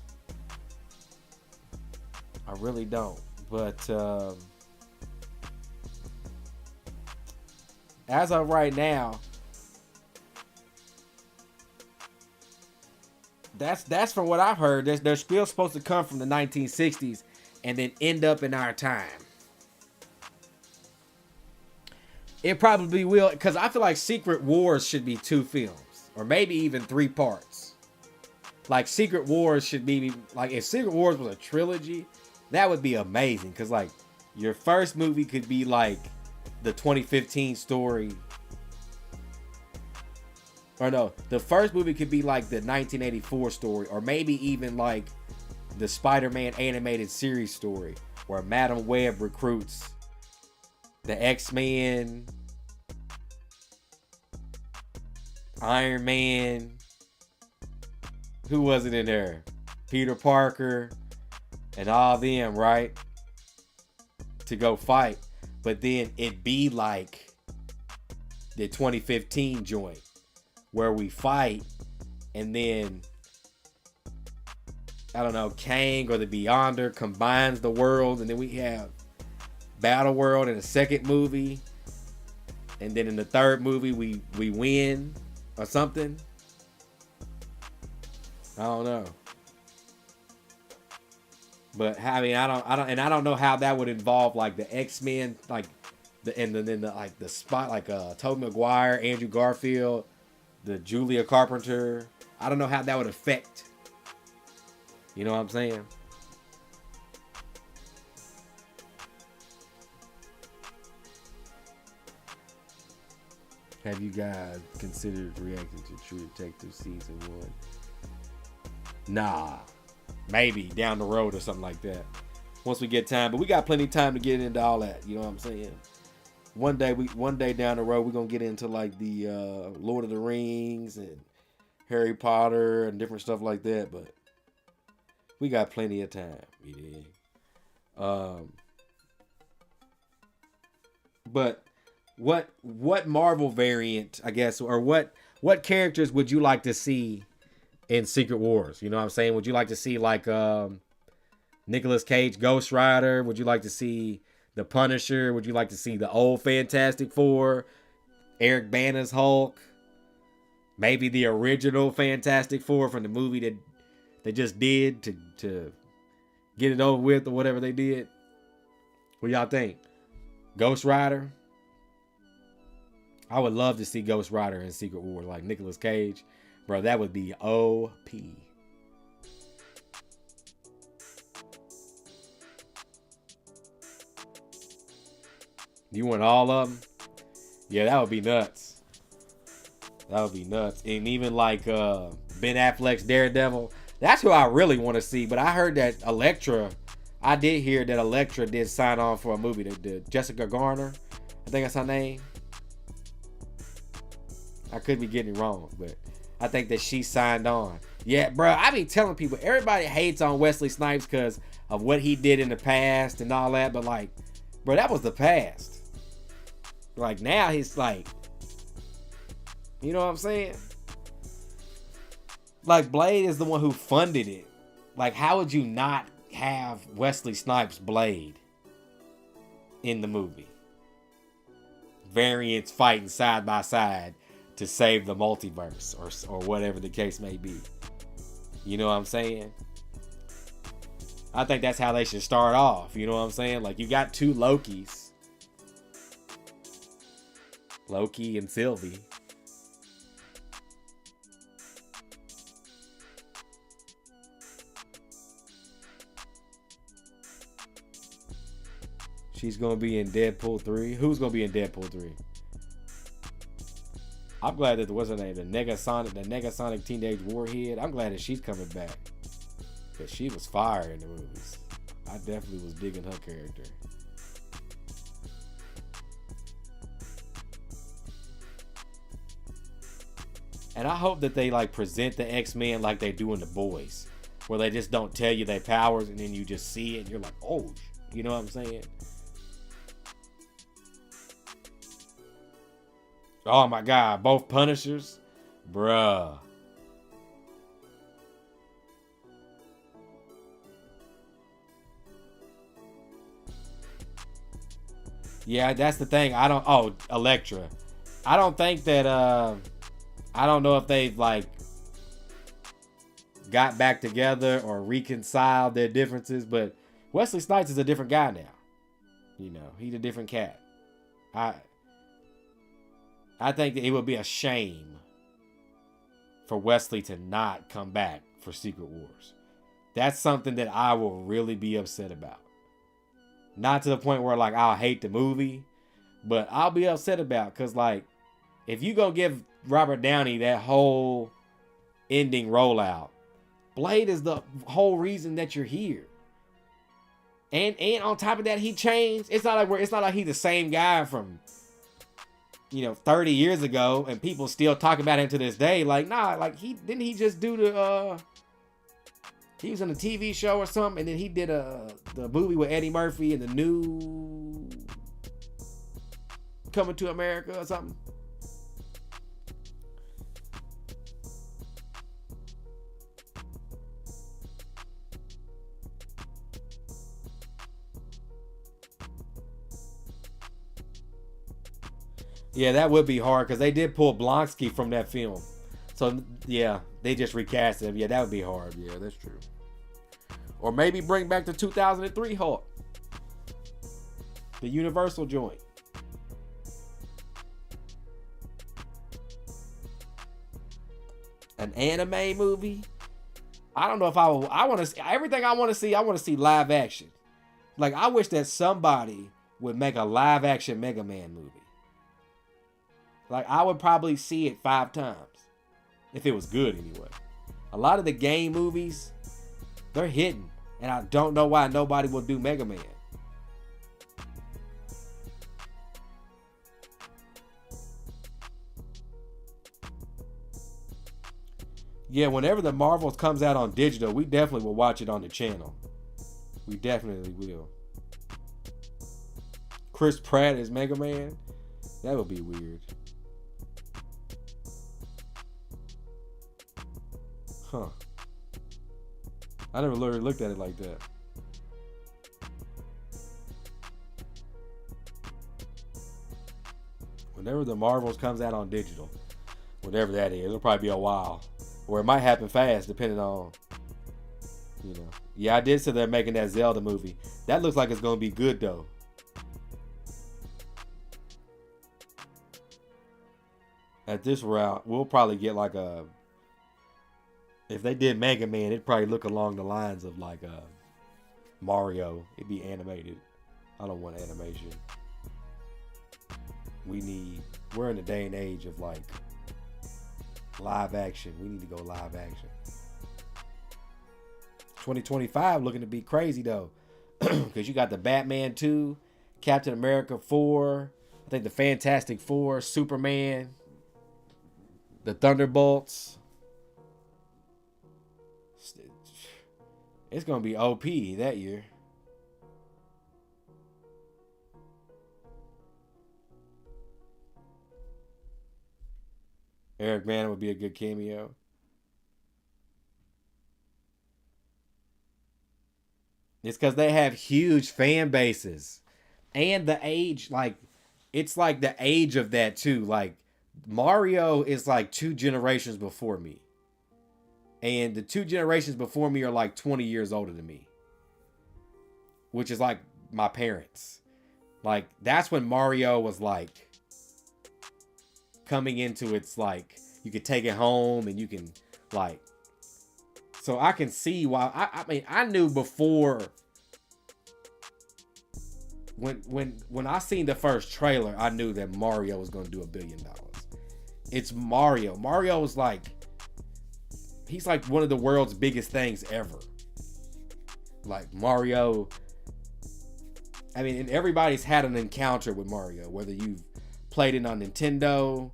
I really don't. But as of right now, that's from what I've heard. They're still supposed to come from the 1960s and then end up in our time. It probably will, because I feel like Secret Wars should be 2 films, or maybe even 3 parts. Like Secret Wars should be like, if Secret Wars was a trilogy, that would be amazing. Because like your first movie could be like the 2015 story. Or no, the first movie could be like the 1984 story, or maybe even like the Spider-Man animated series story, where Madam Web recruits the X-Men, Iron Man, who was it in there? Peter Parker, and all them, right? To go fight. But then it be like the 2015 joint, where we fight, and then I don't know, Kang or the Beyonder combines the world, and then we have Battle World in the second movie, and then in the third movie we win or something. I don't know, but I mean I don't know how that would involve like the X-Men, like the spot, like Tobey Maguire, Andrew Garfield, the Julia Carpenter. I don't know how that would affect. You know what I'm saying? Have you guys considered reacting to True Detective Season 1? Nah. Maybe down the road or something like that. Once we get time. But we got plenty of time to get into all that. You know what I'm saying? One day down the road, we're going to get into like the Lord of the Rings and Harry Potter and different stuff like that, but we got plenty of time. You dig? But what Marvel variant, I guess, or what characters would you like to see in Secret Wars? You know what I'm saying? Would you like to see like Nicolas Cage Ghost Rider? Would you like to see the Punisher? Would you like to see the old Fantastic Four? Eric Bana's Hulk? Maybe the original Fantastic Four from the movie that they just did to get it over with or whatever they did. What y'all think? Ghost Rider? I would love to see Ghost Rider in Secret War, like Nicolas Cage. Bro, that would be OP. You want all of them? Yeah, that would be nuts. That would be nuts. And even like Ben Affleck's Daredevil. That's who I really want to see. But I heard that Elektra, I did hear that Elektra did sign on for a movie. The Jessica Garner, I think that's her name. I could be getting it wrong, but I think that she signed on. Yeah, bro, I be telling people, everybody hates on Wesley Snipes because of what he did in the past and all that. But like, bro, that was the past. Like now he's like, you know what I'm saying? Like Blade is the one who funded it. Like how would you not have Wesley Snipes Blade in the movie? Variants fighting side by side to save the multiverse or whatever the case may be. You know what I'm saying? I think that's how they should start off. You know what I'm saying? Like you got two Lokis. Loki and Sylvie. She's going to be in Deadpool 3. Who's going to be in Deadpool 3? I'm glad that, what's her name? The Negasonic Teenage Warhead. I'm glad that she's coming back. Because she was fire in the movies. I definitely was digging her character. And I hope that they like present the X-Men like they do in The Boys. Where they just don't tell you their powers and then you just see it and you're like, oh, you know what I'm saying? Oh my God, both Punishers? Bruh. Yeah, that's the thing. Elektra. I don't think that, I don't know if they've like got back together or reconciled their differences, but Wesley Snipes is a different guy now. You know, he's a different cat. I think that it would be a shame for Wesley to not come back for Secret Wars. That's something that I will really be upset about. Not to the point where like I'll hate the movie, but I'll be upset about because like if you go give Robert Downey that whole ending rollout, Blade is the whole reason that you're here. And on top of that, he changed. It's not like he's the same guy from 30 years ago and people still talk about him to this day. Like, nah, like he just do the he was on a TV show or something, and then he did the movie with Eddie Murphy and the new Coming to America or something. Yeah, that would be hard because they did pull Blonsky from that film. So, yeah, they just recast him. Yeah, that would be hard. Yeah, that's true. Or maybe bring back the 2003 Hulk. The Universal joint. An anime movie? I don't know if I want to see everything I want to see live action. Like, I wish that somebody would make a live action Mega Man movie. Like, I would probably see it 5 times. If it was good, anyway. A lot of the game movies, they're hidden. And I don't know why nobody will do Mega Man. Yeah, whenever the Marvels comes out on digital, we definitely will watch it on the channel. We definitely will. Chris Pratt as Mega Man? That would be weird. Huh. I never really looked at it like that. Whenever the Marvels comes out on digital, whatever that is, it'll probably be a while. Or it might happen fast, depending on, you know. Yeah, I did say they're making that Zelda movie. That looks like it's going to be good, though. At this route, we'll probably get like a... If they did Mega Man, it'd probably look along the lines of like Mario. It'd be animated. I don't want animation. We're in a day and age of like live action. We need to go live action. 2025 looking to be crazy though. Because you got the Batman 2, Captain America 4, I think the Fantastic Four, Superman, the Thunderbolts. It's going to be OP that year. Eric Bana would be a good cameo. It's because they have huge fan bases. And the age, like, it's like the age of that too. Like, Mario is like 2 generations before me. And the 2 generations before me are like 20 years older than me. Which is like my parents. Like, that's when Mario was like coming into its like, you could take it home and you can like, so I can see why. I mean, I knew before when I seen the first trailer, I knew that Mario was going to do $1 billion. It's Mario. Mario was like, he's like one of the world's biggest things ever. Like Mario, I mean, and everybody's had an encounter with Mario, whether you've played it on Nintendo,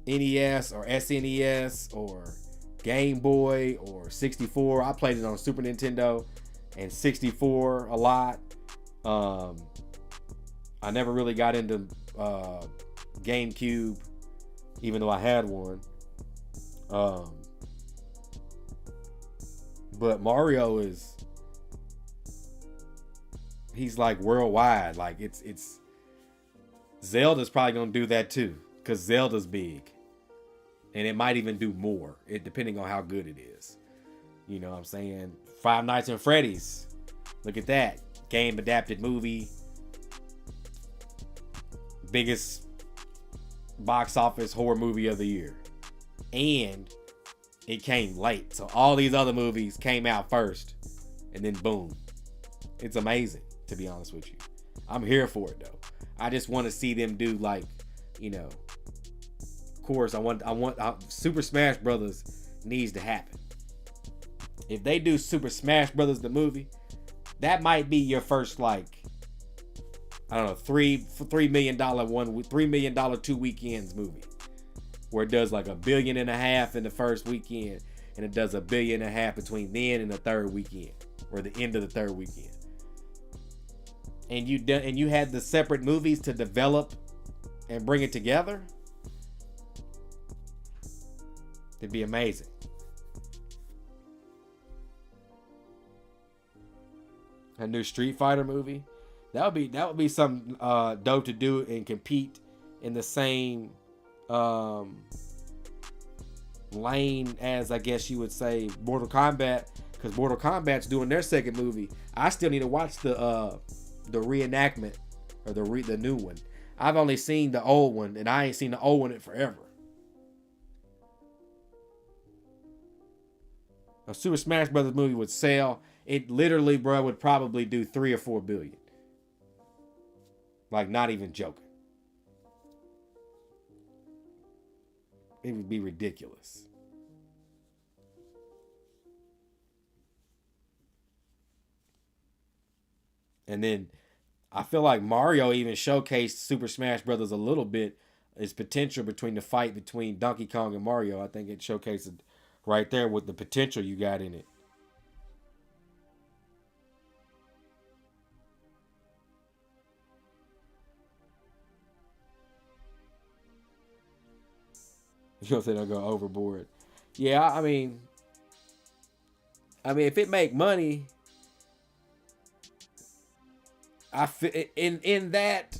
NES, or SNES, or Game Boy, or 64. I played it on Super Nintendo and 64 a lot. I never really got into GameCube, even though I had one. But Mario he's like worldwide. Like it's Zelda's probably gonna do that too, because Zelda's big, and it might even do more, depending on how good it is. You know what I'm saying? Five Nights at Freddy's. Look at that. Game adapted movie. Biggest box office horror movie of the year. And it came late. So all these other movies came out first. And then boom. It's amazing, to be honest with you. I'm here for it though. I just want to see them do like, you know, of course I want Super Smash Brothers needs to happen. If they do Super Smash Brothers the movie, that might be your first like, I don't know, $3 million $3 million 2 weekends movie, where it does like $1.5 billion in the first weekend, and it does $1.5 billion between then and the third weekend, or the end of the third weekend. And you had the separate movies to develop and bring it together. It'd be amazing. A new Street Fighter movie. That would be something dope to do and compete in the same lane as, I guess you would say, Mortal Kombat, because Mortal Kombat's doing their second movie. I still need to watch the reenactment, or the new one. I've only seen the old one, and I ain't seen the old one in forever. A Super Smash Brothers movie would sell. It literally, bro, would probably do 3 or 4 billion. Like, not even joking. It would be ridiculous. And then I feel like Mario even showcased Super Smash Brothers a little bit, its potential between the fight between Donkey Kong and Mario. I think it showcased right there with the potential you got in it. You don't say don't go overboard. Yeah, if it make money, in that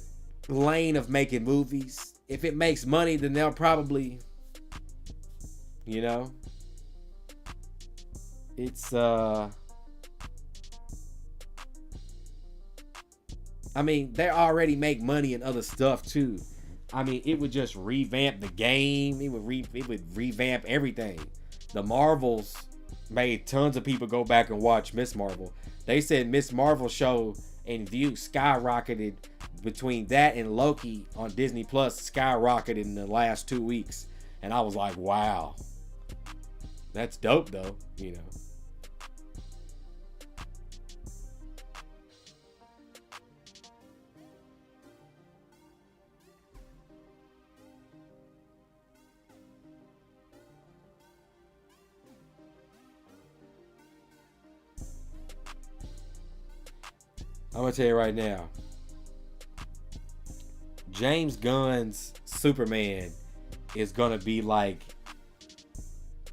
lane of making movies, if it makes money, then they'll probably, you know, it's they already make money in other stuff too. It would just revamp the game. It would revamp everything. The Marvels made tons of people go back and watch Miss Marvel. They said Miss Marvel show and view skyrocketed between that and Loki on Disney Plus, skyrocketed in the last 2 weeks. And I was like, wow. That's dope though, you know. I'm gonna tell you right now, James Gunn's Superman is gonna be like.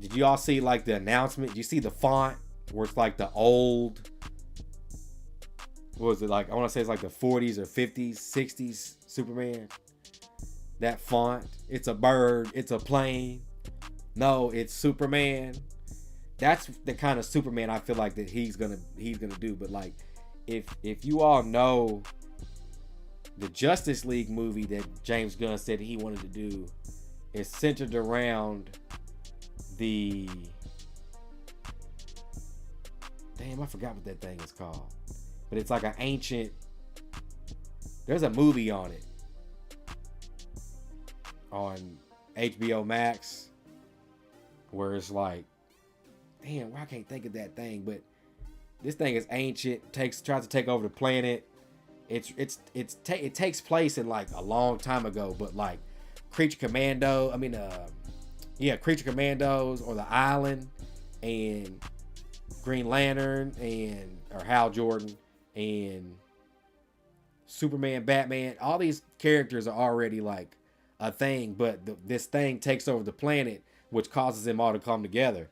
Did you all see like the announcement? Did you see the font where it's like the old? What was it like? I want to say it's like the 40s or 50s, 60s Superman. That font. It's a bird. It's a plane. No, it's Superman. That's the kind of Superman I feel like that he's gonna do. But like, if you all know the Justice League movie that James Gunn said he wanted to do is centered around the I forgot what that thing is called, but it's like an ancient. There's a movie on it on HBO Max where it's like, damn, why I can't think of that thing, but this thing is ancient, tries to take over the planet. It takes place in like a long time ago, but like Creature Commandos or The Island and Green Lantern or Hal Jordan and Superman, Batman, all these characters are already like a thing, but this thing takes over the planet, which causes them all to come together.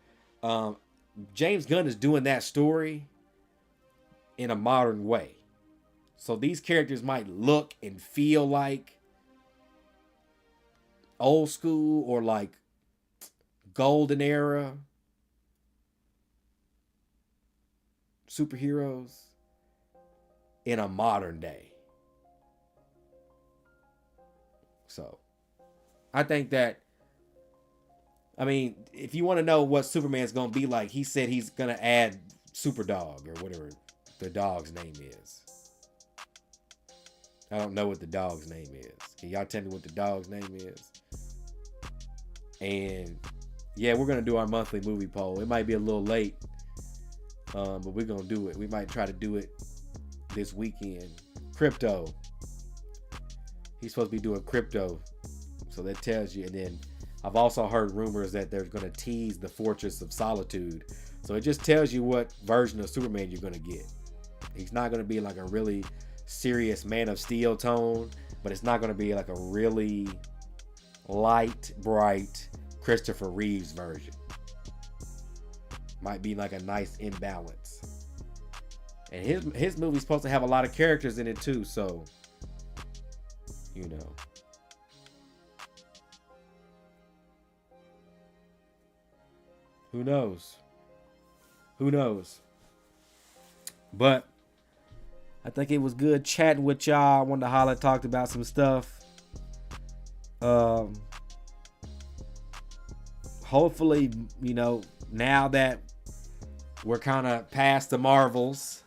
James Gunn is doing that story in a modern way. So these characters might look and feel like old school or like golden era superheroes in a modern day. So I think that, if you want to know what Superman's going to be like, he said he's going to add Superdog or whatever the dog's name is. I don't know what the dog's name is. Can y'all tell me what the dog's name is? And yeah, we're going to do our monthly movie poll. It might be a little late, but we're going to do it. We might try to do it this weekend. Crypto. He's supposed to be doing crypto. So that tells you. And then I've also heard rumors that they're going to tease the Fortress of Solitude. So it just tells you what version of Superman you're going to get. He's not going to be like a really serious Man of Steel tone, but it's not going to be like a really light, bright Christopher Reeves version. Might be like a nice imbalance. And his movie's supposed to have a lot of characters in it too, so you know. Who knows? Who knows? But I think it was good chatting with y'all. I wanted to holler, talked about some stuff. Hopefully, now that we're kind of past the Marvels,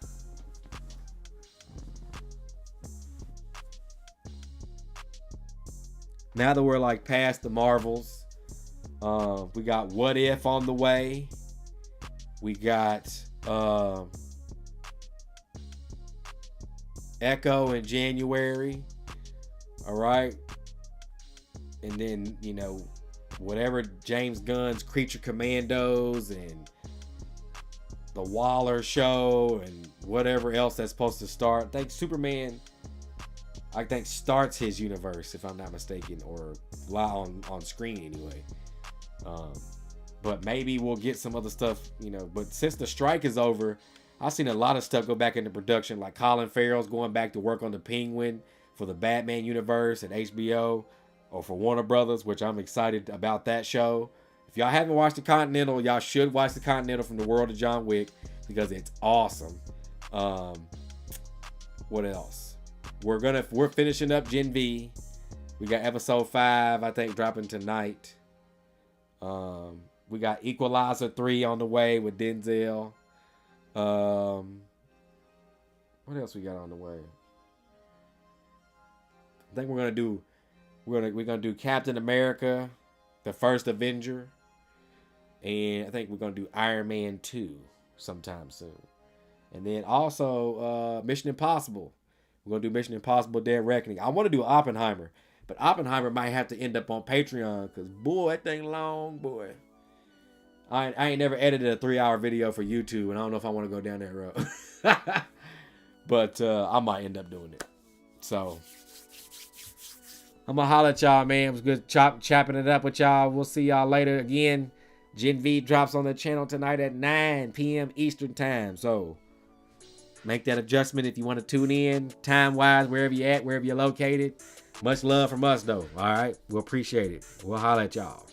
now that we're like past the Marvels, we got What If on the way. We got Echo in January. All right. And then, whatever James Gunn's Creature Commandos and the Waller show and whatever else that's supposed to start. I think Superman, starts his universe, if I'm not mistaken, or on screen anyway. But maybe we'll get some other stuff, But since the strike is over, I've seen a lot of stuff go back into production, like Colin Farrell's going back to work on the Penguin for the Batman universe at HBO or for Warner Brothers, which I'm excited about that show. If y'all haven't watched The Continental, y'all should watch The Continental from the world of John Wick because it's awesome. What else? We're finishing up Gen V. We got episode 5, I think, dropping tonight. We got Equalizer 3 on the way with Denzel. What else we got on the way? I think we're gonna do Captain America, the first Avenger, and I think we're gonna do Iron Man 2 sometime soon. And then also Mission Impossible. We're gonna do Mission Impossible: Dead Reckoning. I want to do Oppenheimer, but Oppenheimer might have to end up on Patreon because boy, that thing long, boy. I ain't never edited a 3-hour video for YouTube, and I don't know if I want to go down that road. But I might end up doing it. So I'm gonna holler at y'all, man. It was good chopping it up with y'all. We'll see y'all later. Again, Gen V drops on the channel tonight at 9 p.m. Eastern time. So make that adjustment if you want to tune in time-wise, wherever you're at, wherever you're located. Much love from us, though. All right? We'll appreciate it. We'll holler at y'all.